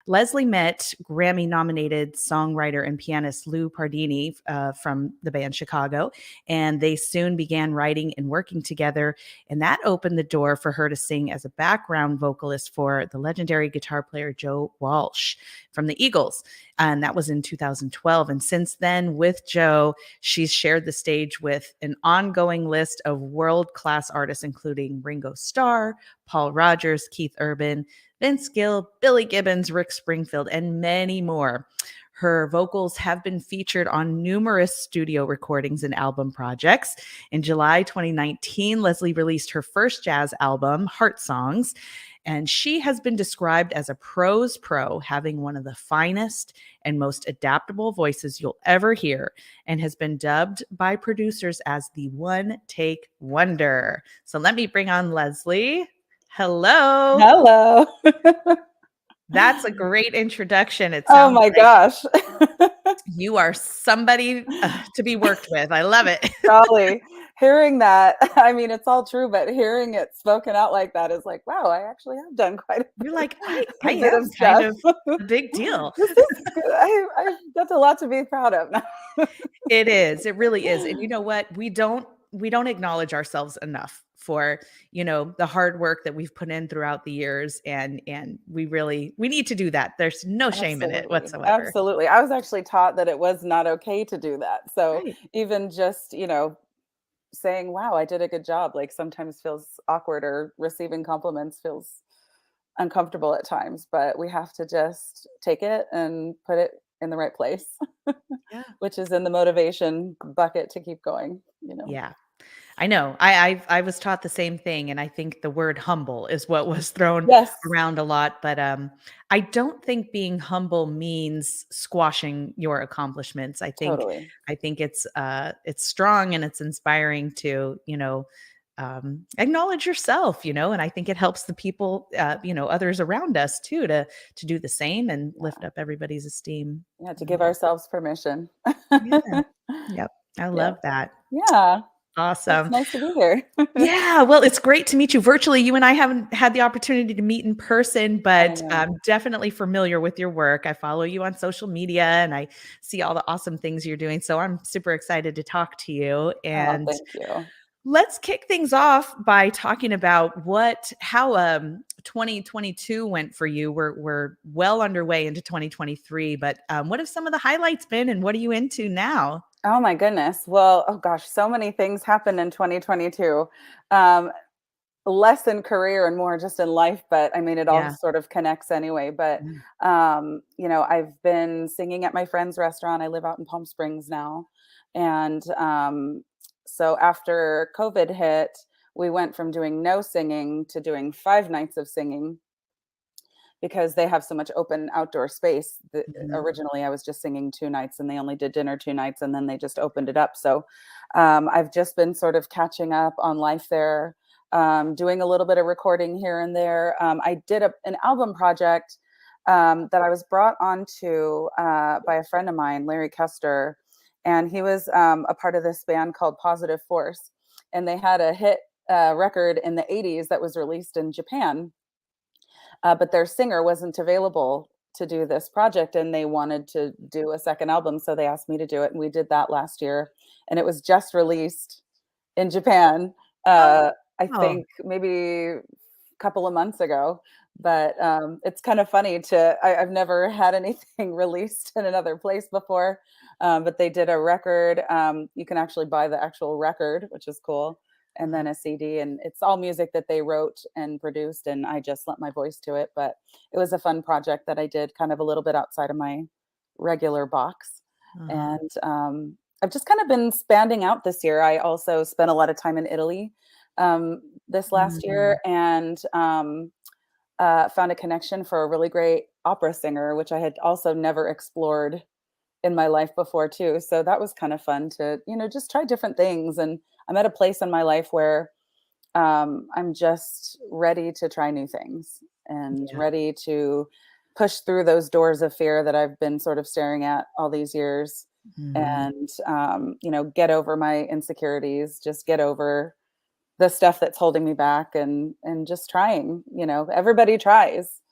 Leslie met Grammy-nominated songwriter and pianist Lou Pardini from the band Chicago, and they soon began writing and working together, and that opened the door for her to sing as a background vocalist for the legendary guitar player Joe Walsh from the Eagles, and that was in 2012. And since then, with Joe, she's shared the stage with an ongoing list of world-class artists, including Ringo Starr, Paul Rodgers, Keith Urban, Vince Gill, Billy Gibbons, Rick Springfield, and many more. Her vocals have been featured on numerous studio recordings and album projects. In July 2019, Leslie released her first jazz album, Heart Songs, and she has been described as a prose pro, having one of the finest and most adaptable voices you'll ever hear, and has been dubbed by producers as the one-take wonder. So let me bring on Leslie. Hello. Hello. That's a great introduction. It Oh sounds my like gosh. you are somebody to be worked with. I love it. Golly, hearing that, I mean, it's all true, but hearing it spoken out like that is like, wow, I actually have done quite a You're like, I bit am of kind stuff. of a big deal. That's a lot to be proud of. It is. It really is. And you know what? We don't acknowledge ourselves enough for, the hard work that we've put in throughout the years. And we need to do that. There's no shame in it whatsoever. Absolutely. I was actually taught that it was not okay to do that. So Right. even just, saying, wow, I did a good job, like sometimes feels awkward, or receiving compliments feels uncomfortable at times, but we have to just take it and put it in the right place, Yeah. which is in the motivation bucket to keep going, Yeah. I know. I was taught the same thing, and I think the word humble is what was thrown Yes. around a lot. But I don't think being humble means squashing your accomplishments. I think Totally. it's strong and it's inspiring to acknowledge yourself, and I think it helps the people others around us too to do the same and lift up everybody's esteem. Yeah, to give ourselves permission. Yeah. Yep. I love that. Yeah. Awesome. It's nice to be here. Yeah, well, it's great to meet you virtually. You and I haven't had the opportunity to meet in person, but I'm definitely familiar with your work. I follow you on social media and I see all the awesome things you're doing. So I'm super excited to talk to you. And thank you. let's kick things off by talking about how 2022 went for you. We're well underway into 2023, but what have some of the highlights been, and what are you into now? Oh my goodness. Well, oh gosh, so many things happened in 2022. Less in career and more just in life, but I mean, it all sort of connects anyway. But, I've been singing at my friend's restaurant. I live out in Palm Springs now. And so after COVID hit, we went from doing no singing to doing 5 nights of singing, because they have so much open outdoor space. Originally, I was just singing 2 nights, and they only did dinner 2 nights, and then they just opened it up. So I've just been sort of catching up on life there, doing a little bit of recording here and there. I did an album project that I was brought onto by a friend of mine, Larry Kester, and he was a part of this band called Positive Force, and they had a hit record in the 80s that was released in Japan. But their singer wasn't available to do this project, and they wanted to do a second album. So they asked me to do it. And we did that last year, and it was just released in Japan. I think maybe a couple of months ago, but it's kind of funny I've never had anything released in another place before, but they did a record. You can actually buy the actual record, which is cool. And then a CD, and it's all music that they wrote and produced, and I just lent my voice to it. But it was a fun project that I did kind of a little bit outside of my regular box. And I've just kind of been expanding out this year. I also spent a lot of time in Italy this last year, and found a connection for a really great opera singer, which I had also never explored in my life before too. So that was kind of fun to, just try different things. And I'm at a place in my life where I'm just ready to try new things and ready to push through those doors of fear that I've been sort of staring at all these years, and, get over my insecurities, just get over the stuff that's holding me back, and just trying. Everybody tries,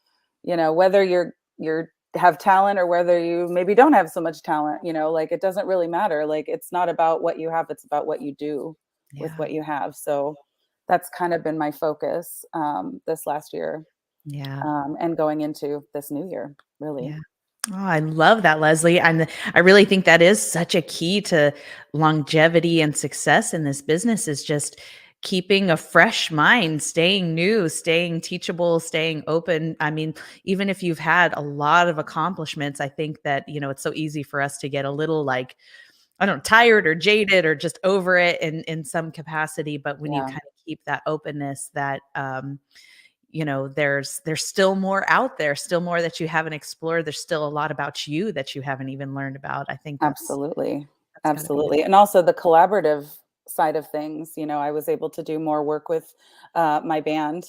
whether you're you're have talent or whether you maybe don't have so much talent, you know, like it doesn't really matter. Like it's not about what you have, it's about what you do with Yeah. what you have. So that's kind of been my focus this last year, Yeah. and going into this new year, really. Yeah. Oh, I love that, Leslie. And I really think that is such a key to longevity and success in this business is just keeping a fresh mind, staying new, staying teachable, staying open. I mean, even if you've had a lot of accomplishments, I think that, it's so easy for us to get a little like, I don't know, tired or jaded or just over it in some capacity. But when you Yeah, kind of keep that openness, that there's still more out there, still more that you haven't explored. There's still a lot about you that you haven't even learned about. I think absolutely. that's got to be Absolutely. And also the collaborative side of things, you know, I was able to do more work with my band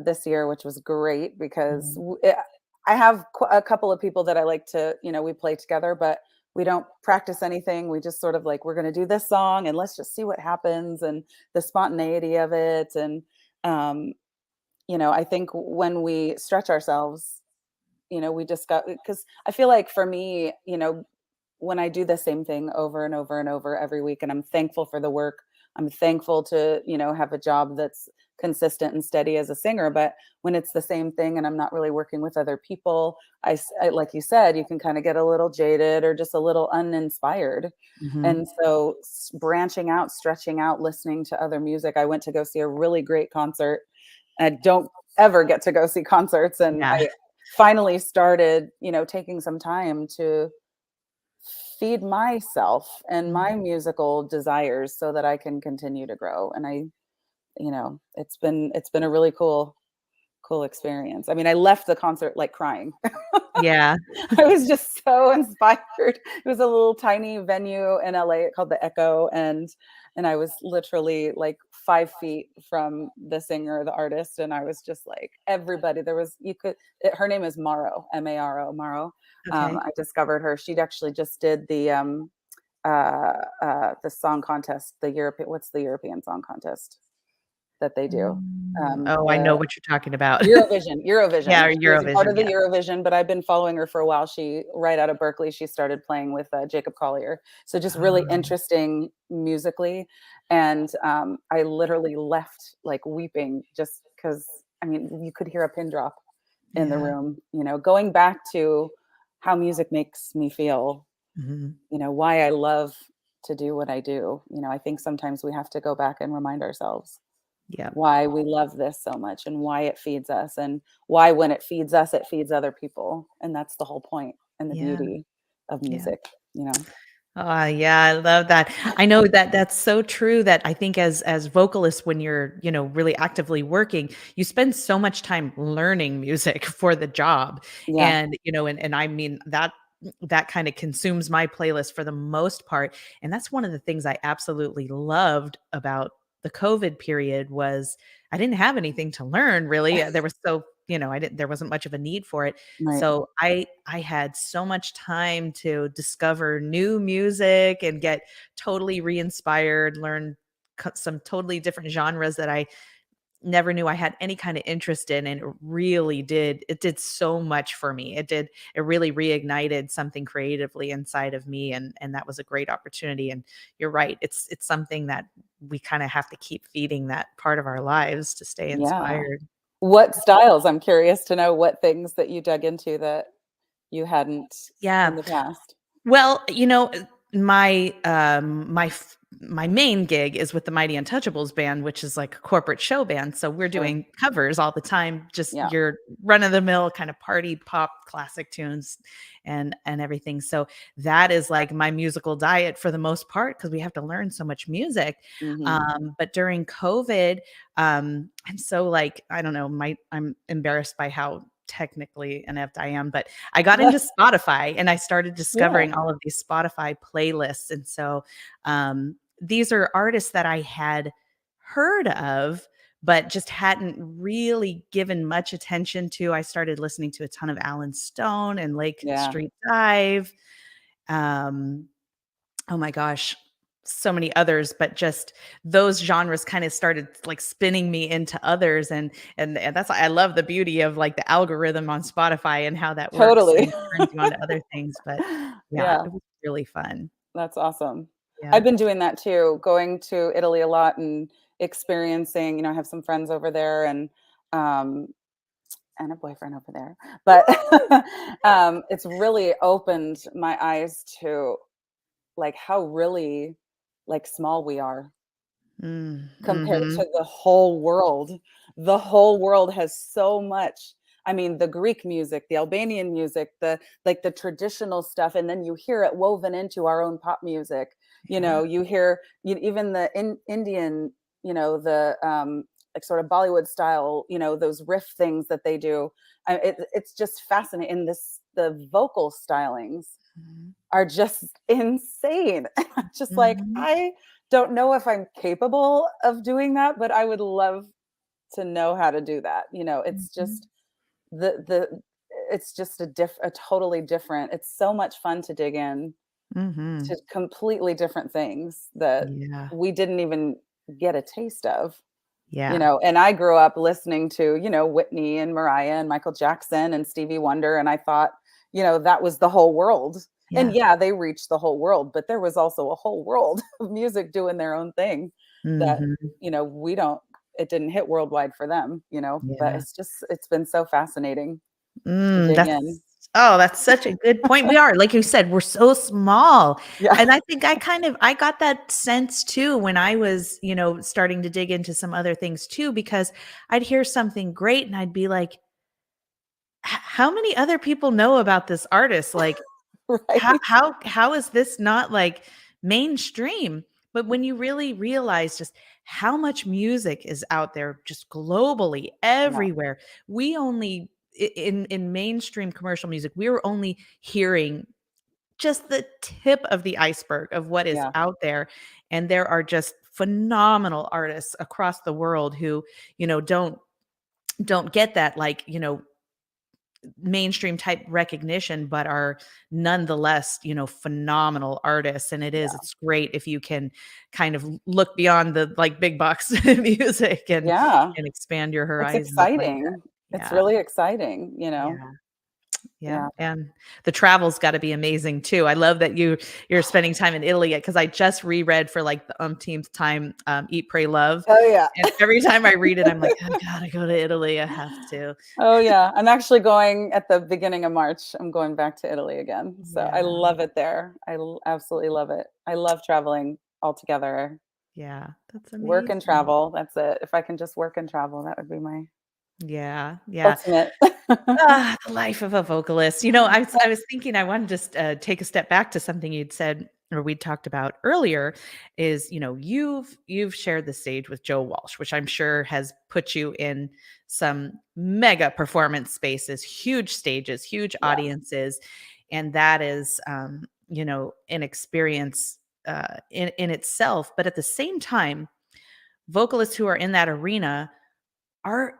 this year, which was great because Mhm. I have a couple of people that I like to, you know, we play together, but we don't practice anything. We just sort of like, we're going to do this song and let's just see what happens and the spontaneity of it. And, um, you know, I think when we stretch ourselves, you know, we discuss, because I feel like for me, you know, when I do the same thing over and over and over every week, and I'm thankful for the work, I'm thankful to, you know, have a job that's consistent and steady as a singer. But when it's the same thing and I'm not really working with other people, like you said, you can kind of get a little jaded or just a little uninspired. Mhm. And so branching out, stretching out, listening to other music. I went to go see a really great concert. I don't ever get to go see concerts. And Yeah. I finally started, you know, taking some time to feed myself and Mhm. my musical desires so that I can continue to grow. And you know, it's been a really cool experience. I mean, I left the concert like crying. Yeah. I was just so inspired. It was a little tiny venue in LA called the Echo, and I was literally like 5 feet from the singer, the artist, and I was just like everybody. There was her name is Maro, Maro, Maro. Okay. I discovered her. She'd actually just did the song contest, the European. What's the European song contest that they do? Oh, I know The what you're talking about. Eurovision. Yeah, She was a part Eurovision, of the yeah. Eurovision, but I've been following her for a while. She right out of Berkeley, she started playing with, Jacob Collier. So just really Oh, interesting musically, and, I literally left, like, weeping just because I mean, you could hear a pin drop in the yeah. room, you know, going back to how music makes me feel, Mhm. you know, why I love to do what I do. You know, I think sometimes we have to go back and remind ourselves Yep. why we love this so much and why it feeds us and why when it feeds us, it feeds other people. And that's the whole point and the Yeah, beauty of yeah. music, you know? Yeah, I love that. I know that that's so true that I think as vocalists, when you're, really actively working, you spend so much time learning music for the job. Yeah. And, and I mean that kind of consumes my playlist for the most part. And that's one of the things I absolutely loved about the COVID period was I didn't have anything to learn really. There was there wasn't much of a need for it. Right. So I had so much time to discover new music and get totally re-inspired, learn some totally different genres that I never knew I had any kind of interest in, and it did so much for me. It really reignited something creatively inside of me, and that was a great opportunity. And you're right, it's something that we kind of have to keep feeding that part of our lives to stay Yeah. inspired. What styles? I'm curious to know what things that you dug into that you hadn't Yeah. in the past. Well, my main gig is with the Mighty Untouchables band, which is like a corporate show band. So we're Sure. doing covers all the time, just Yeah. your run of the mill kind of party pop classic tunes and everything. So that is like my musical diet for the most part because we have to learn so much music. Mhm. But during COVID, I'm so like I don't know, I'm embarrassed by how technically inept I am, but I got into Spotify and I started Yeah. discovering all of these Spotify playlists. And so these are artists that I had heard of, but just hadn't really given much attention to. I started listening to a ton of Alan Stone and Lake Yeah. Street Dive. Um, oh my gosh. so many others, but just those genres kind of started like spinning me into others. And that's why I love the beauty of like the algorithm on Spotify and how that works Totally. and turns you on to other things. But yeah, Yeah, it was really fun. that's awesome. Yeah. I've been doing that too, going to Italy a lot and experiencing, I have some friends over there um, and a boyfriend over there. But it's really opened my eyes to like how really like small we are Mm, compared mhm. to the whole world. The whole world has so much. I mean, the Greek music, the Albanian music, the like the traditional stuff, and then you hear it woven into our own pop music. Yeah. You hear even the Indian, the like sort of Bollywood style, those riff things that they do. It's just fascinating. And the vocal stylings Mhm. are just insane. Just like, Mhm. I don't know if I'm capable of doing that, but I would love to know how to do that. It's Mhm. just the it's just a totally different. It's so much fun to dig in Mhm. to completely different things that Yeah. we didn't even get a taste of. Yeah. And I grew up listening to, Whitney and Mariah and Michael Jackson and Stevie Wonder, and I thought, that was the whole world. And Yeah. yeah, they reached the whole world, but there was also a whole world of music doing their own thing that, Mhm. we don't it didn't hit worldwide for them, but Yeah. it's been so fascinating to Mm, dig that's in. oh, that's such a good point. We are, like you said, we're so small. Yeah. And I think I got that sense too when I was, starting to dig into some other things too, because I'd hear something great and I'd be like, How many other people know about this artist? Like, how Right. how is this not like mainstream? But when you really realize just how much music is out there just globally Yeah. everywhere, we only in mainstream commercial music, we were only hearing just the tip of the iceberg of what is Yeah. out there. And there are just phenomenal artists across the world who, don't get that like, mainstream type recognition, but are nonetheless, phenomenal artists. And Yeah. it's great if you can kind of look beyond the like big box music Yeah. and expand your It's horizons like that. exciting. It's Yeah. really exciting. Yeah. Yeah, Yeah. and the travel's gotta be amazing too. I love that you're spending time in Italy because I just reread for, like, the umpteenth time, Eat, Pray, Love, Oh, yeah. and every time I read it, I'm like, "I gotta go to Italy, I have to." Oh, yeah. I'm actually going at the beginning of March. I'm going back to Italy again. So I Yeah, love it there. Absolutely love it. I love traveling altogether. yeah, that's Work and amazing. travel. That's it. If I can just work and travel, that would be my Yeah, yeah. ultimate. The life of a vocalist. I was thinking I wanna just, take a step back to something you'd said or we talked about earlier is, you've shared the stage with Joe Walsh, which I'm sure has put you in some mega performance spaces, huge stages, huge Yeah. audiences, and that is, an experience, in itself, but at the same time, vocalists who are in that arena are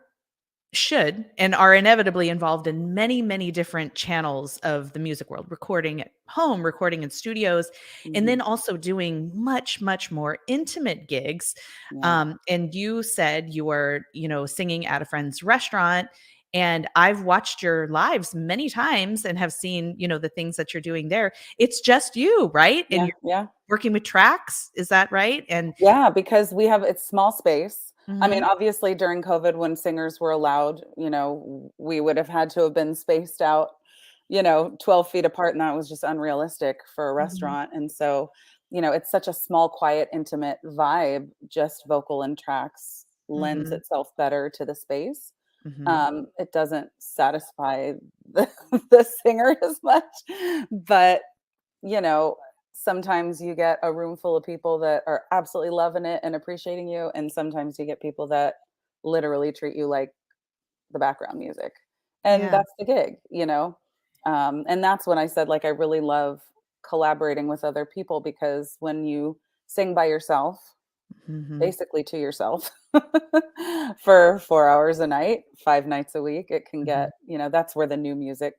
should and are inevitably involved in many, many different channels of the music world, recording at home, recording in studios, and Mhm. then also doing much, much more intimate gigs. Yeah. And you said you were, singing at a friend's restaurant. And I've watched your lives many times and have seen, the things that you're doing there. It's just you, right? And Yeah. you're Yeah. working with tracks. Is that right? And Yeah, because it's small space. I mean, mhm, obviously during COVID when singers were allowed, we would have had to have been spaced out, 12 feet apart, and that was just unrealistic for a mhm, restaurant. And so, it's such a small, quiet, intimate vibe, just vocal and tracks lends mhm, itself better to the space. mhm, It doesn't satisfy the, the singer as much, but you know, sometimes you get a room full of people that are absolutely loving it and appreciating you, and sometimes you get people that literally treat you like the background music. And yeah. that's the gig. And that's when I said, like, I really love collaborating with other people because when you sing by yourself, Mhm, basically to yourself, for 4 hours a night, 5 nights a week, it can mhm. that's where the new music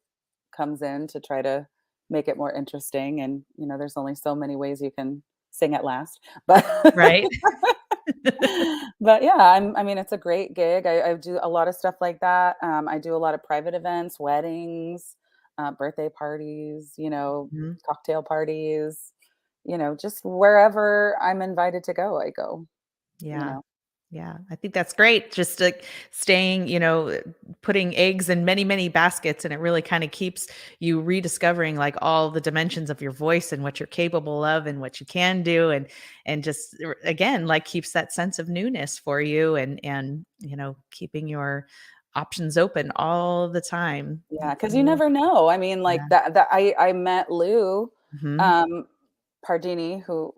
comes in to try to make it more interesting. And, there's only so many ways you can sing at last. But Right. but yeah, I mean, it's a great gig. I do a lot of stuff like that. I do a lot of private events, weddings, birthday parties, Mhm. cocktail parties, just wherever I'm invited to go, I go, you Yeah. know. Yeah, I think that's great. Just like staying, putting eggs in many, many baskets, and it really kind of keeps you rediscovering like all the dimensions of your voice and what you're capable of and what you can do, and just again like keeps that sense of newness for you, and keeping your options open all the time. Yeah, It's because you really never know. I mean, yeah. like that I met Lou, Hmm. um, Pardini, who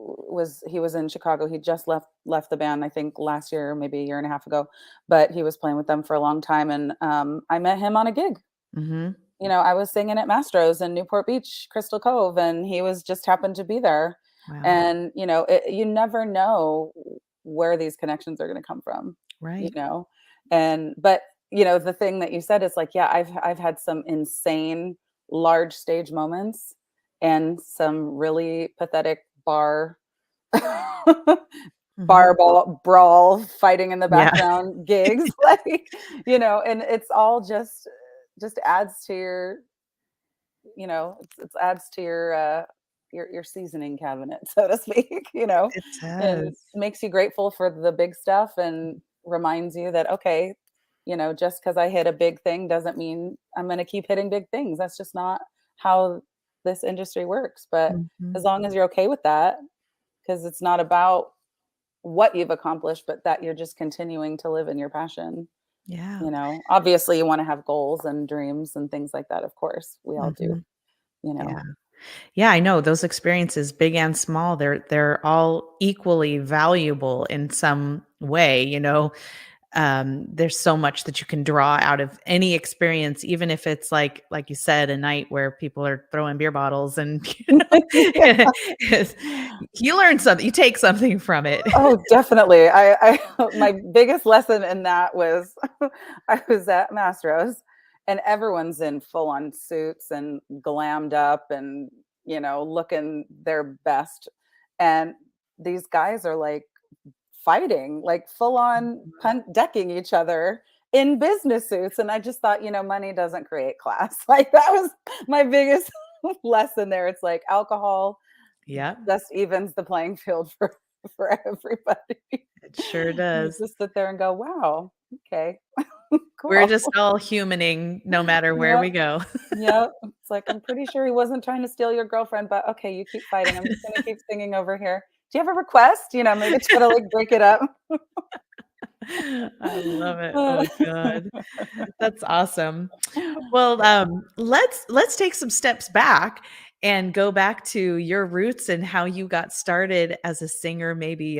he was in Chicago. He just left the band, I think, last year, maybe a year and a half ago, but he was playing with them for a long time, and, I met him on a gig. Hmm. I was singing at Mastro's in Newport Beach, Crystal Cove, and he was just happened to be there, Wow. and, you never know where these connections are gonna come from, you Right. know? But, the thing that you said is like, yeah, I've had some insane large stage moments and some really pathetic Hmm. bar brawl fighting in the Yeah. background gigs, like, and it's all just adds to your, it adds to your seasoning cabinet, so to speak, It and does. makes you grateful for the big stuff and reminds you that, okay, just because I hit a big thing doesn't mean I'm going to keep hitting big things. That's just not how this industry works. But Mhm. as long as you're okay with that, because it's not about what you've accomplished, but that you're just continuing to live in your passion. Yeah. Obviously you want to have goals and dreams and things like that. Of course, we all do, Mhm. you Yeah. know. Yeah, I know those experiences, big and small, they're all equally valuable in some way, there's so much that you can draw out of any experience, even if it's like you said, a night where people are throwing beer bottles and you learn something, you take something from it. Oh, definitely. My biggest lesson in that was I was at Mastro's and everyone's in full on suits and glammed up and, looking their best. And these guys are like fighting, like full on punt decking each other in business suits. And I just thought, money doesn't create class. Like that was my biggest lesson there. It's like alcohol Yep, just evens the playing field for everybody. it sure You does. just sit there and go, "Wow, okay, We're cool." just all humaning no matter where Yep, we go. yep. It's like, "I'm pretty sure he wasn't trying to steal your girlfriend, but okay, you keep fighting. I'm just gonna keep singing over here. Do you have a request?" Maybe try to, like, break it up. I love it. Oh god. That's awesome. Well, Yeah. let's take some steps back and go back to your roots and how you got started as a singer. Maybe,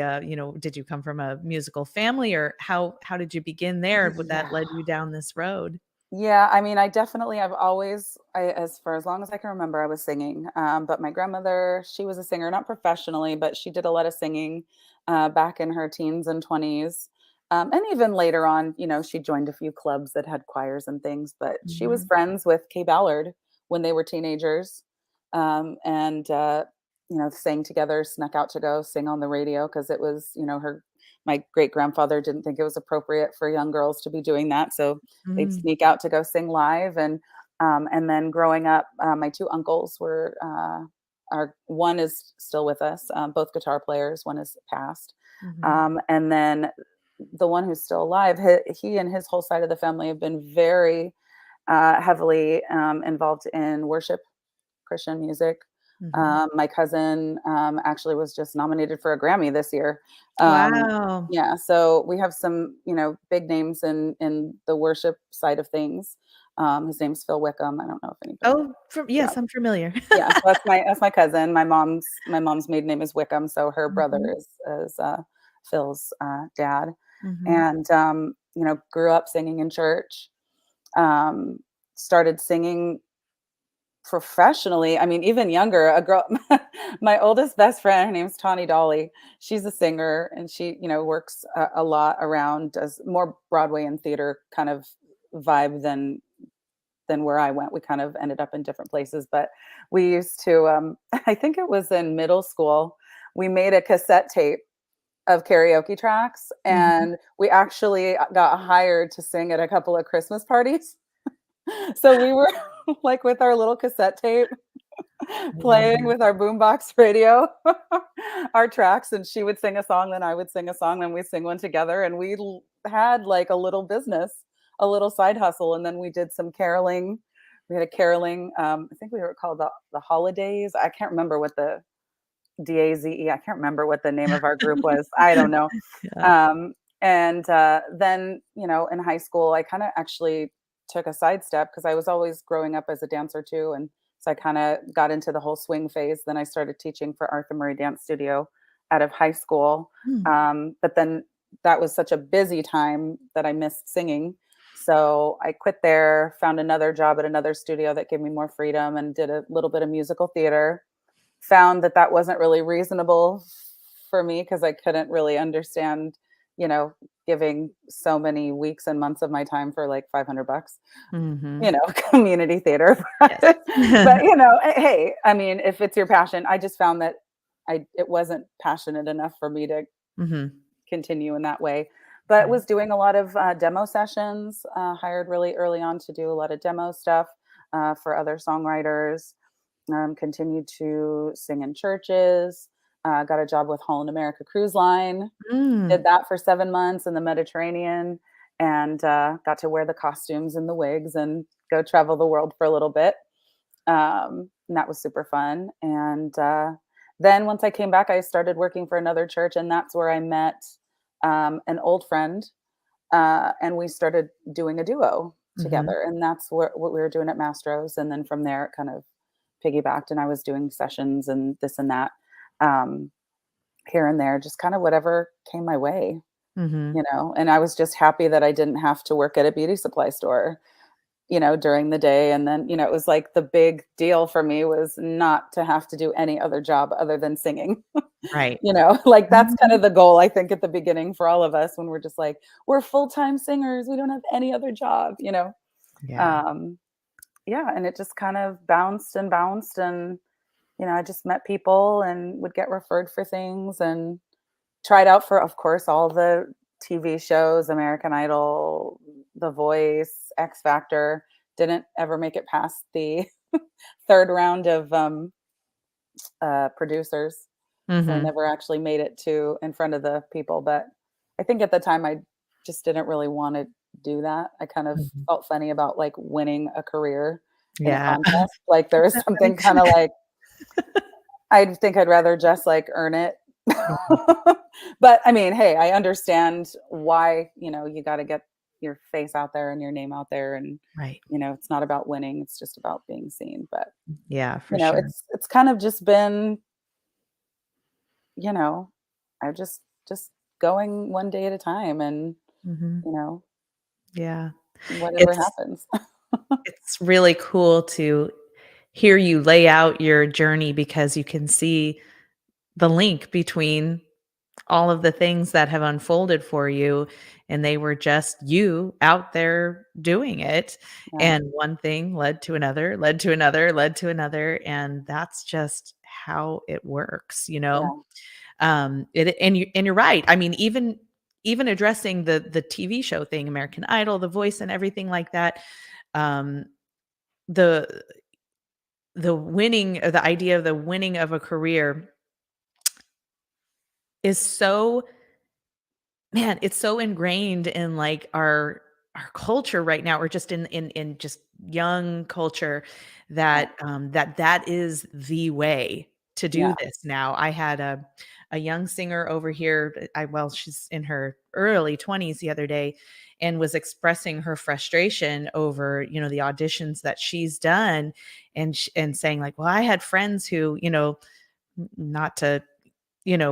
did you come from a musical family, or how did you begin there? Would that Yeah. led you down this road? Yeah, I mean, I've always, as for as long as I can remember, I was singing. But my grandmother, she was a singer, not professionally, but she did a lot of singing back in her teens and 20s. And even later on, she joined a few clubs that had choirs and things. But she was Mhm. friends with Kay Ballard when they were teenagers, and sang together, snuck out to go sing on the radio because it was, her. My great grandfather didn't think it was appropriate for young girls to be doing that, so they'd Mm. sneak out to go sing live. And then growing up, my two uncles were our one is still with us, both guitar players. One is passed, Mhm. and then the one who's still alive. He and his whole side of the family have been very heavily involved in worship, Christian music. Mhm. My cousin actually was just nominated for a Grammy this year. Um, Wow. yeah, so we have some, big names in the worship side of things. His name's Phil Wickham. I don't know if anybody. Oh, Yeah, yes, I'm familiar. yeah. So that's my cousin. My mom's maiden name is Wickham, so her brother Mhm. is Phil's dad, Mhm. and grew up singing in church. Um, Started singing professionally, I mean, even younger, a girl my oldest best friend, her name's Tawny Dolly. She's a singer, and she, works a lot around, does more Broadway and theater kind of vibe than where I went. We kind of ended up in different places, but we used to, I think it was in middle school, we made a cassette tape of karaoke tracks, and we actually got hired to sing at a couple of Christmas parties. So we were like with our little cassette tape I love playing that. with our boombox radio, our tracks, and she would sing a song, then I would sing a song, then we sing one together, and we had like a little business, a little side hustle, and then we did some caroling. We had a caroling. I think we were called the Holidays. I can't remember what the DAZE. I can't remember what the name of our group was. I don't know. Yeah. Um, and then, in high school, I kind of actually took a sidestep because I was always growing up as a dancer too. And so I kind of got into the whole swing phase. Then I started teaching for Arthur Murray Dance Studio out of high school. Mm. But then that was such a busy time that I missed singing. So I quit there, found another job at another studio that gave me more freedom, and did a little bit of musical theater. Found that wasn't really reasonable for me because I couldn't really understand, giving so many weeks and months of my time for like $500, Mhm. community theater. Yes. But, hey, I mean, if it's your passion, I just found that it wasn't passionate enough for me to Mhm. continue in that way. But Yeah. was doing a lot of demo sessions, hired really early on to do a lot of demo stuff for other songwriters. Continued to sing in churches, got a job with Holland America Cruise Line, Mm. did that for 7 months in the Mediterranean, and got to wear the costumes and the wigs and go travel the world for a little bit. And that was super fun. And then once I came back, I started working for another church, and that's where I met an old friend, and we started doing a duo Mhm. together. And that's what we were doing at Mastro's. And then from there, it kind of piggybacked, and I was doing sessions and this and that, um, here and there, just kind of whatever came my way, Mhm. and I was just happy that I didn't have to work at a beauty supply store, during the day. And then, it was like the big deal for me was not to have to do any other job other than singing. Right. Like that's kind Mhm. of the goal, I think, at the beginning for all of us when we're just like, we're full-time singers. We don't have any other job. Yeah. Um, yeah. And it just kind of bounced and bounced. And I just met people and would get referred for things and tried out for, of course, all the TV shows, American Idol, The Voice, X Factor. Didn't ever make it past the third round of producers. So I Mhm. never actually made it to in front of the people. But I think at the time I just didn't really want to do that. I kind of Mhm. felt funny about like winning a career in a Yeah. contest. Like there was something kind of like I think I'd rather just, like, earn it. Mhm. But, I mean, hey, I understand why, you gotta get your face out there and your name out there, and, Right. it's not about winning, it's just about being seen. But, Yeah, for sure. it's kind of just been, you know, I just going one day at a time, and, Mhm. you know, Yeah. whatever It's happens. it's really cool to hear you lay out your journey because you can see the link between all of the things that have unfolded for you, and they were just you out there doing it, Yeah, and one thing led to another, led to another, led to another, and that's just how it works, you know? yeah, And you're right. I mean, even addressing the TV show thing, American Idol, The Voice, and everything like that, um, the the winning or the idea of the winning of a career is so man, it's so ingrained in, like, our culture right now, or just in just young culture yeah, that is the way to do yeah, this now. I had a young singer over here, well, she's in her early 20s the other day, and was expressing her frustration over, the auditions that she's done, and saying like, "Well, I had friends who, not to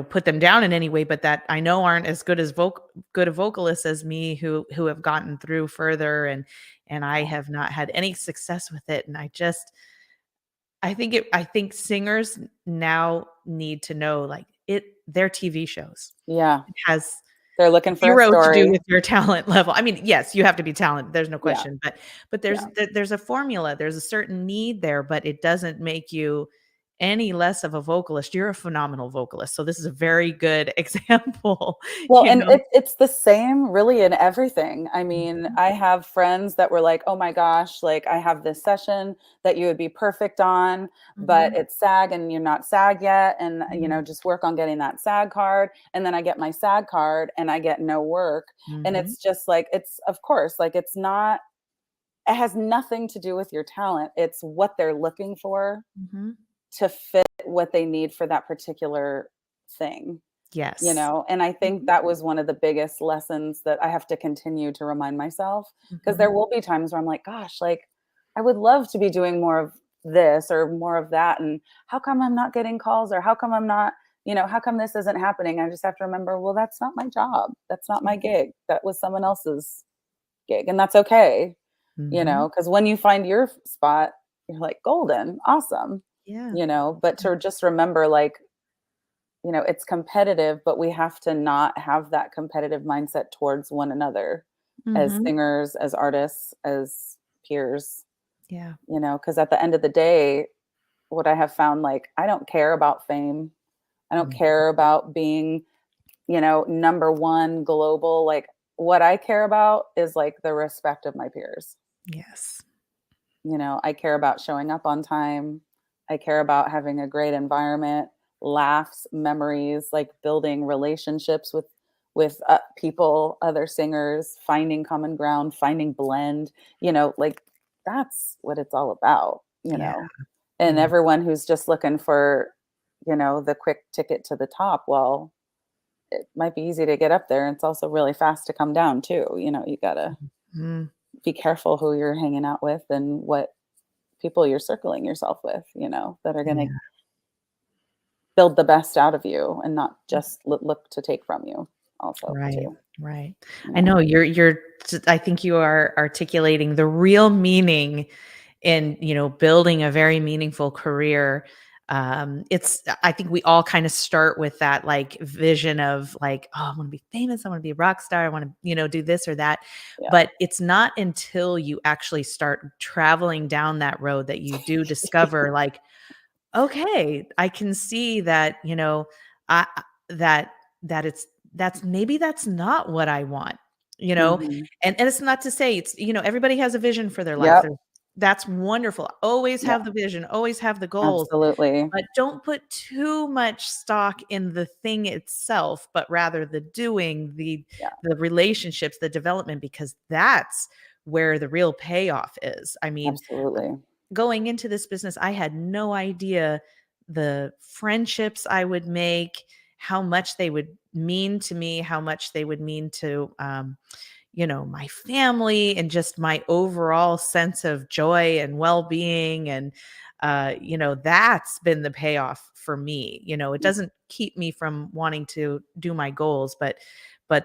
put them down in any way, but that I know aren't as good a vocalists as me who have gotten through further, and I yeah, have not had any success with it." And I think singers now need to know, like, they're TV shows. yeah. It has They're looking for a 0 to do story. with your talent level. I mean, yes, you have to be talented, there's no Yeah, question, but yeah, there's a formula, there's a certain need there, but it doesn't make you any less of a vocalist. You're a phenomenal vocalist. So this is a very good example, Well, you and know? it's the same really in everything. I mean, Mhm, I have friends that were like, "Oh my gosh, like I have this session that you would be perfect on, but mhm, it's SAG and you're not SAG yet, and mhm, just work on getting that SAG card." And then I get my SAG card and I get no work. And mhm, it's just like it's of course, like it's not it has nothing to do with your talent. It's what they're looking for mhm. to fit what they need for that particular thing. Yes. And I think Mhm, that was one of the biggest lessons that I have to continue to remind myself, because mhm, there will be times where I'm like, gosh, like I would love to be doing more of this or more of that. And how come I'm not getting calls, or how come I'm not, how come this isn't happening? I just have to remember, well, that's not my job. That's not my gig. That was someone else's gig. And that's okay, mhm. because when you find your spot, you're like, golden, awesome, Yeah. but to just remember, like, it's competitive, but we have to not have that competitive mindset towards one another as Mhm. singers, as artists, as peers, Yeah. because at the end of the day, what I have found, like, I don't care about fame. I don't Mm. care about being, number one global. Like, what I care about is like the respect of my peers. Yes. I care about showing up on time. I care about having a great environment, laughs, memories, like building relationships with people, other singers, finding common ground, finding blend, like that's what it's all about. Yeah. And Yeah. everyone who's just looking for, the quick ticket to the top, well, it might be easy to get up there. And it's also really fast to come down too. You got to Mhm. be careful who you're hanging out with and what people you're circling yourself with, that are going to Yeah. build the best out of you and not just look to take from you also Right, too, right. you I know? know I think you are articulating the real meaning in, building a very meaningful career. I think we all kind of start with that like vision of like, oh, I want to be famous, I want to be a rock star, I want to, do this or that. Yeah. But it's not until you actually start traveling down that road that you do discover like, okay, I can see that, I that that's not what I want, you know? Mhm. And it's not to say it's, everybody has a vision for their life. Yep. That's wonderful. Always Yeah, have the vision, always have the goals, absolutely. but don't put too much stock in the thing itself, but rather the doing, Yeah, the relationships, the development, because that's where the real payoff is. I mean, absolutely. going into this business, I had no idea the friendships I would make, how much they would mean to me, how much they would mean to, my family and just my overall sense of joy and well-being. And, that's been the payoff for me. It Mm, doesn't keep me from wanting to do my goals, but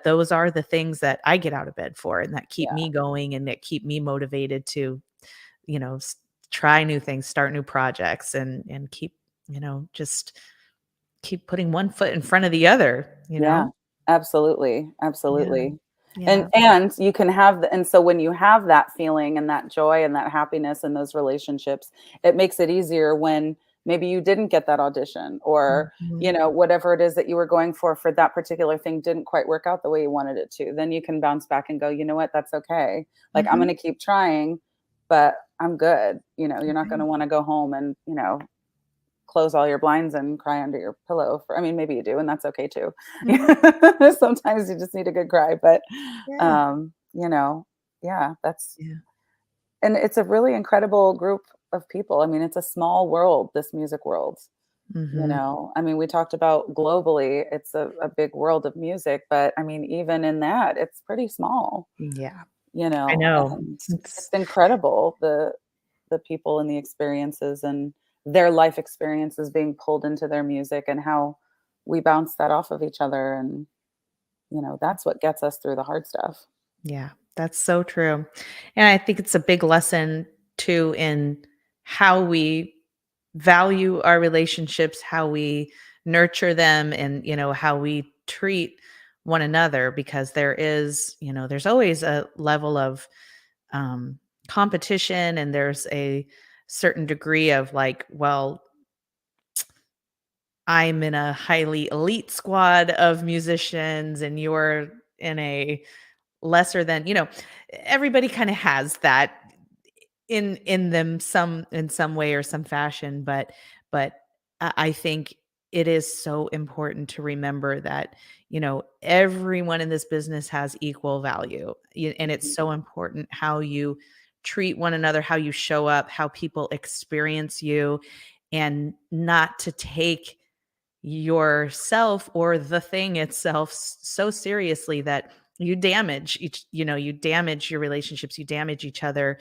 those are the things that I get out of bed for and that keep yeah, me going and that keep me motivated to, you know, s- try new things, start new projects and keep, just keep putting one foot in front of the other, yeah, absolutely, Yeah. absolutely. And Yeah. you can have and so when you have that feeling and that joy and that happiness in those relationships, it makes it easier when maybe you didn't get that audition, or, Mhm. whatever it is that you were going for that particular thing didn't quite work out the way you wanted it to. Then you can bounce back and go, "You know what? That's okay. Like, I'm Mhm. gonna keep trying, but I'm good." You're not Right. gonna wanna go home and, close all your blinds and cry under your pillow for, I mean, maybe you do, and that's okay too. Mhm. Sometimes you just need a good cry, but, Yeah. um, you know, yeah, that's Yeah. and it's a really incredible group of people. I mean, it's a small world, this music world, Mhm. I mean, we talked about globally, it's a big world of music, but I mean, even in that, it's pretty small, Yeah. I know. and it's It's incredible the people and the experiences and their life experiences being pulled into their music, and how we bounce that off of each other, and that's what gets us through the hard stuff. Yeah, that's so true. And I think it's a big lesson too in how we value our relationships, how we nurture them, and, how we treat one another, because there's always a level of um, competition, and there's a certain degree of like, well, I'm in a highly elite squad of musicians and you're in a lesser than, everybody kind of has that in them in some way or some fashion, but I think it is so important to remember that, everyone in this business has equal value. And it's Mhm. so important how you treat one another, how you show up, how people experience you, and not to take yourself or the thing itself so seriously that you damage your relationships, you damage each other,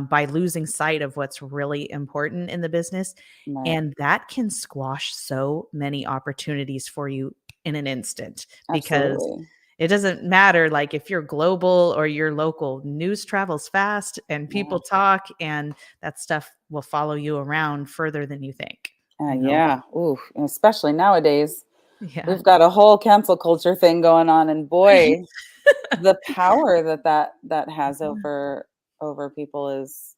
by losing sight of what's really important in the business. Right. And that can squash so many opportunities for you in an instant, because Absolutely. it doesn't matter like if you're global or you're local, news travels fast and Yeah. people talk, and that stuff will follow you around further than you think, you know? Yeah. Ooh, and especially nowadays, Yeah. we've got a whole cancel culture thing going on, and Right. boy, the power that has Yeah. over people is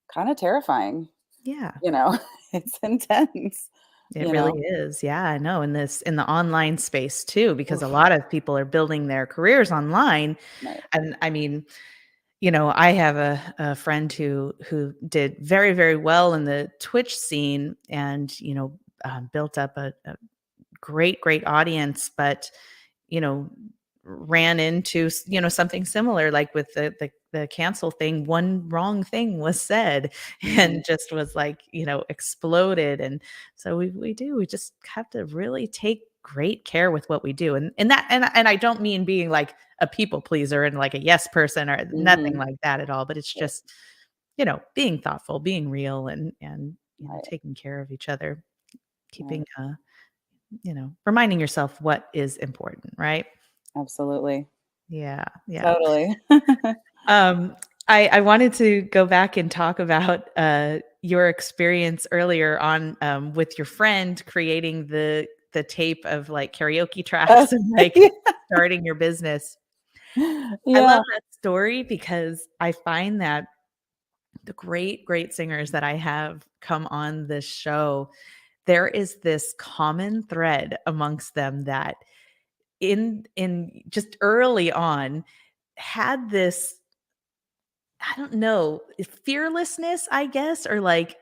kind of terrifying. Yeah, You know, it's intense. it You really know. is. Yeah, I know in the online space too, because a Oof, lot of people are building their careers online. right. And I mean, I have a friend who did very, very well in the Twitch scene and, built up a great, great audience, but, you know, ran into, something similar, like with the cancel thing. One wrong thing was said Mhm. and just was like, exploded. And so we just have to really take great care with what we do. And I don't mean being like a people pleaser and like a yes person or nothing Mhm. like that at all, but it's Yeah, just, being thoughtful, being real, and right, taking care of each other, keeping right. reminding yourself what is important, right? Absolutely. Yeah, yeah. Totally. Um, I wanted to go back and talk about your experience earlier on, with your friend creating the tape of like karaoke Uh, tracks and like yeah. starting your business. I Yeah. love that story because I find that the great, great singers that I have come on this show, there is this common thread amongst them that in just early on had this, I don't know, fearlessness, I guess, or like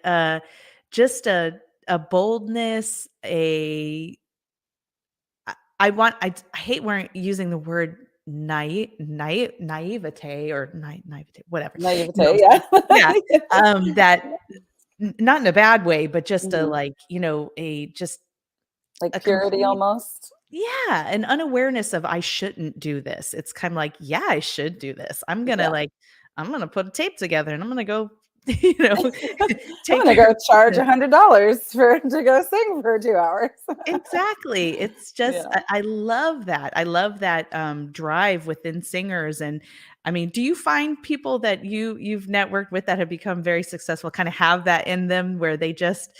just a boldness, I hate wearing using the word naivete or naivete, whatever. You know Naivete, what I'm yeah. saying? Yeah. That not in a bad way, but just a Mhm. like, a just Like a purity complete, almost. yeah, an unawareness of I shouldn't do this. It's kind of like, yeah, I should do this. Yeah. I'm gonna put a tape together and I'm gonna go, you know, I'm take gonna care go of charge business. $100 for to go sing for 2 hours. Exactly. It's just Yeah. I love that. I love that drive within singers. And I mean, do you find people that you've networked with that have become very successful kind of have that in them where they just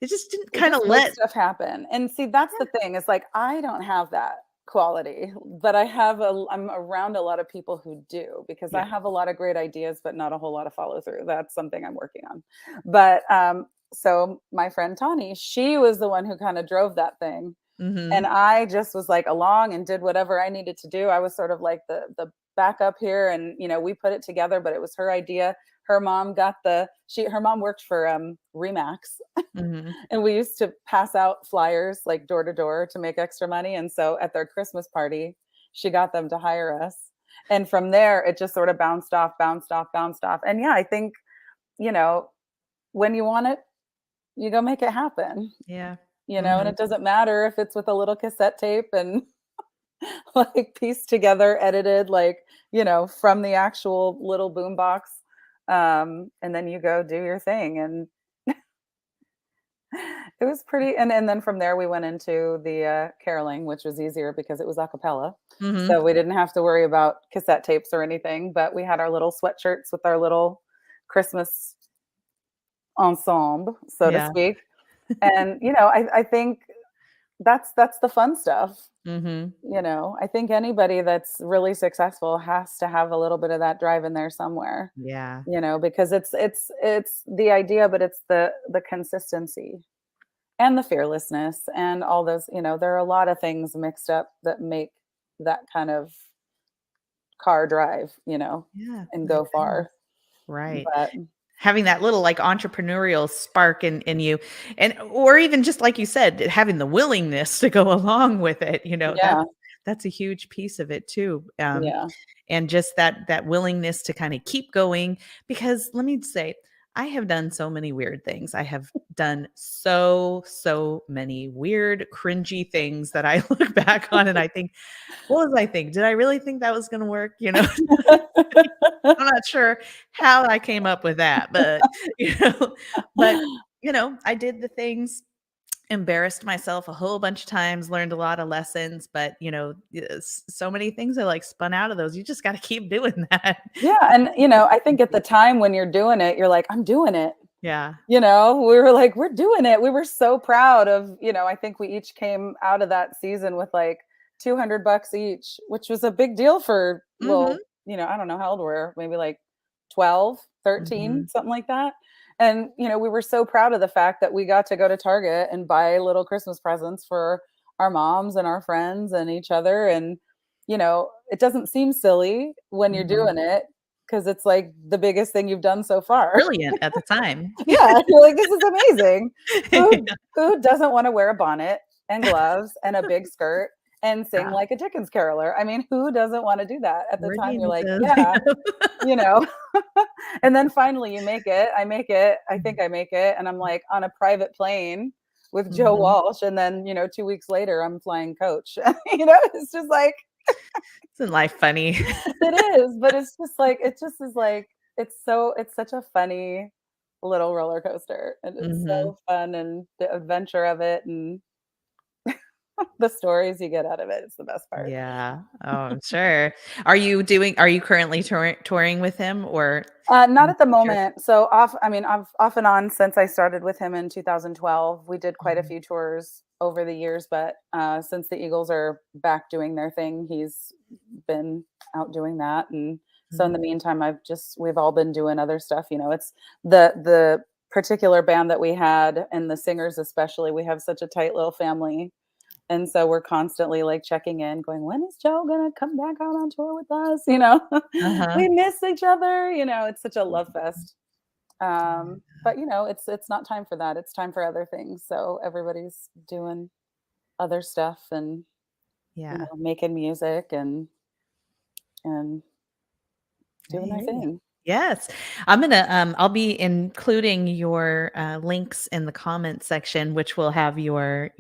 didn't They kind of just make let. stuff happen, and see, that's the thing, is like, I don't have that quality, but I'm around a lot of people who do, because I Yeah. have a lot of great ideas, but not a whole lot of follow through. That's something I'm working on. But, so my friend Tawny, she was the one who kinda drove that thing, and Mhm. I just was, like, along and did whatever I needed to do. I was sort of like the backup here, and, we put it together, but it was her idea. Her mom worked for, Remax, Mhm. and we used to pass out flyers, like, door to door to make extra money, and so at their Christmas party, she got them to hire us, and from there, it just sort of bounced off, bounced off, bounced off, and yeah, I think, you know, when you want it, you go make it happen, Yeah. and Mhm. it doesn't matter if it's with a little cassette tape and, like, pieced together, edited, like, from the actual little boom box, and then you go do your thing, and it was pretty, and then from there, we went into the, caroling, which was easier because it was a cappella, Mhm. so we didn't have to worry about cassette tapes or anything, but we had our little sweatshirts with our little Christmas ensemble, so to Yeah. speak, and, I think that's the fun stuff, Mhm. I think anybody that's really successful has to have a little bit of that drive in there somewhere, Yeah. because it's the idea, but it's the consistency. and the fearlessness and all those, there are a lot of things mixed up that make that kind of car drive, Yeah, and I go know. far. Right. But Having that little like entrepreneurial spark in you, and or even just like you said, having the willingness to go along with it, yeah, that's a huge piece of it too. yeah. And just that willingness to kind of keep going, because let me say, I have done so many weird things. I have done so many weird, cringy things that I look back on and I think, what was I think? Did I really think that was going to work? I'm not sure how I came up with that, but you know, but I did the things, embarrassed myself a whole bunch of times, learned a lot of lessons, but so many things are like spun out of those. You just got to keep doing that. Yeah, and, I think at the time when you're doing it, you're like, "I'm doing it." Yeah. We were like, "We're doing it." We were so proud of, I think we each came out of that season with like $200 each, which was a big deal for Mhm. little, I don't know how old we're, maybe like 12, 13, Mhm. something like that. And, we were so proud of the fact that we got to go to Target and buy little Christmas presents for our moms and our friends and each other. And, it doesn't seem silly when you're Mhm. doing it because it's like the biggest thing you've done so far. Brilliant at the time. Yeah, you're like, "This is amazing." Who Yeah. who doesn't wanna wear a bonnet and gloves and a big skirt and sing Yeah. like a Dickens caroler? I mean, who doesn't wanna do that? At the time, you're Brilliant like, does. "Yeah," you know? And then finally you make it. I make it. I think I make it, and I'm, like, on a private plane with Joe Mhm. Walsh, and then, 2 weeks later, I'm flying coach. It's just like Isn't life funny? it is, but it's just like it just is like it's such a funny little roller coaster, and it's Mhm. so fun, and the adventure of it, and the stories you get out of it. It's the best part. Yeah. Oh, I'm sure. Are you currently touring with him or in Not the at the future? moment. So off, I mean, I've off and on since I started with him in 2012. We did quite a Mhm. few tours over the years, but since the Eagles are back doing their thing, he's been out doing that. And so in Mhm. the meantime, we've all been doing other stuff. It's the particular band that we had and the singers especially. We have such a tight little family, and so we're constantly like checking in, going, when is Joe gonna come back out on tour with us? Uh-huh. We miss each other. It's such a love fest. But it's not time for that. It's time for other things. So everybody's doing other stuff and Yeah. making music and I doing their hear you. thing. Yes. I'll be including your links in the comment section, which will have your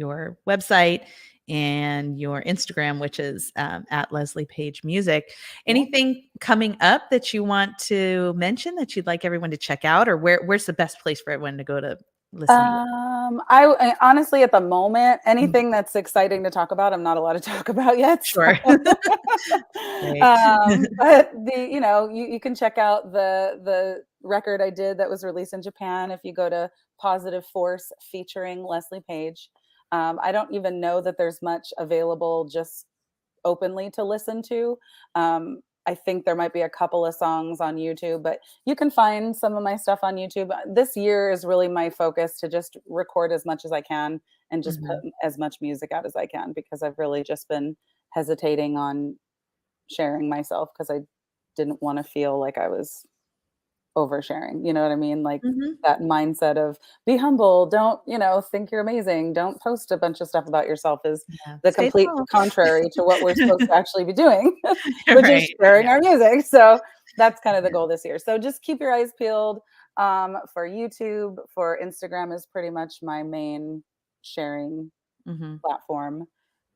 website and your Instagram, which is at Leslie Page Music. Yeah. Anything coming up that you want to mention that you'd like everyone to check out, or where's the best place for everyone to go to listen to you? Honestly, at the moment, Mm, anything that's exciting to talk about, I'm not allowed to talk about yet. So. sure. Great. But you can check out the record I did that was released in Japan if you go to Positive Force featuring Leslie Page. I don't even know that there's much available just openly to listen to. I think there might be a couple of songs on YouTube, but you can find some of my stuff on YouTube. This year is really my focus to just record as much as I can and just put Mhm. as much music out as I can because I've really just been hesitating on sharing myself because I didn't want to feel like I was oversharing. You know what I mean? Like Mhm. that mindset of be humble, don't, think you're amazing. Don't post a bunch of stuff about yourself is Yeah. the Stay complete tall. contrary to what we're supposed to actually be doing, which is Right. sharing Yeah. our music. So that's kind of the Yeah. goal this year. So just keep your eyes peeled for YouTube, for Instagram is pretty much my main sharing Mhm. platform.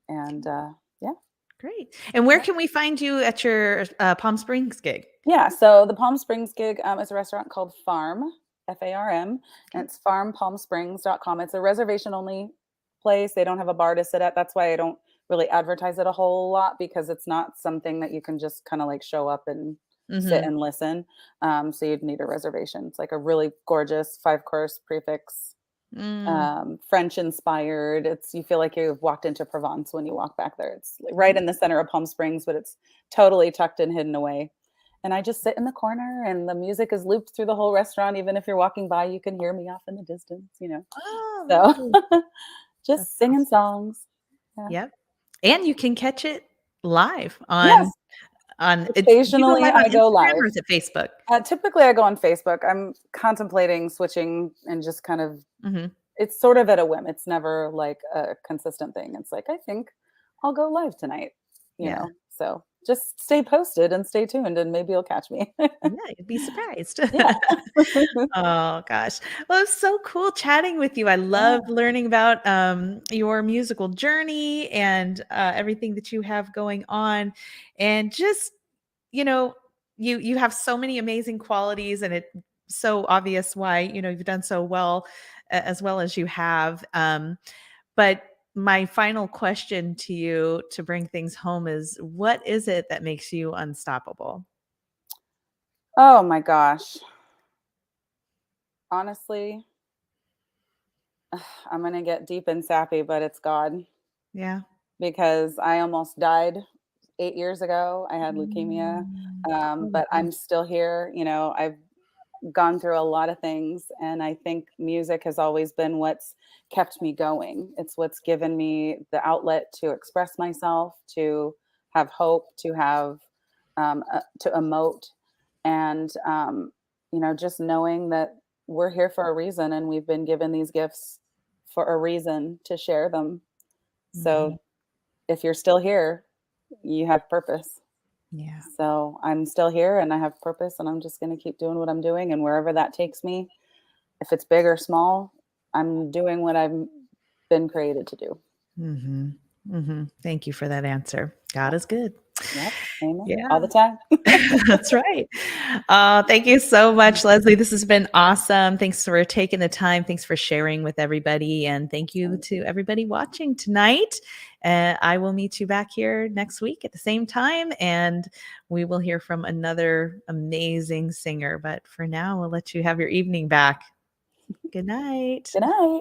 And yeah. Great. And where can we find you at your, Palm Springs gig? Yeah, so the Palm Springs gig is a restaurant called Farm, Farm, and Okay. it's farmpalmsprings.com. It's a reservation only place. They don't have a bar to sit at. That's why I don't really advertise it a whole lot because it's not something that you can just kind of like show up and sit Mhm. and listen. So you'd need a reservation. It's like a really gorgeous 5-course prefix, Mm. French inspired. You feel like you've walked into Provence when you walk back there. It's like right in the center of Palm Springs, but it's totally tucked and hidden away. and I just sit in the corner and the music is looped through the whole restaurant. Even if you're walking by, you can hear me off in the distance, you know. Oh, So nice. That's just singing awesome. songs. Yeah. Yep. And you can catch it live Yes. on it. Do you go Occasionally live on I go Instagram live. or is it Facebook? Typically I go on Facebook. I'm contemplating switching and just kind of, Mhm. it's sort of at a whim. It's never like a consistent thing. It's like, I think I'll go live tonight, you Yeah. know? So just stay posted and stay tuned and maybe you'll catch me. Yeah, you'd be surprised. Yeah. Oh gosh. Well, it's so cool chatting with you. I Yeah. love learning about your musical journey and everything that you have going on. And just, you know, you have so many amazing qualities and it's so obvious why, you've done so well as well as you have. But my final question to you to bring things home is what is it that makes you unstoppable? Oh my gosh. Honestly, I'm going to get deep and sappy, but it's God, Yeah. because I almost died 8 years ago. I had leukemia, Oh my but gosh. I'm still here. You know, I've gone through a lot of things, and I think music has always been what's kept me going. It's what's given me the outlet to express myself, to have hope, to emote, and just knowing that we're here for a reason, and we've been given these gifts for a reason to share them. Mhm. So if you're still here, you have purpose. Yeah. So I'm still here and I have purpose, and I'm just going to keep doing what I'm doing, and wherever that takes me, if it's big or small, I'm doing what I've been created to do. Mhm. Mhm. Thank you for that answer. God is good. Yep. Amen. Yeah. All the time. That's right. Thank you so much, Leslie. This has been awesome. Thanks for taking the time. Thanks for sharing with everybody. And thank you Thank to you. everybody watching tonight. I will meet you back here next week at the same time, and we will hear from another amazing singer. But for now, we'll let you have your evening back. Good night. Good night.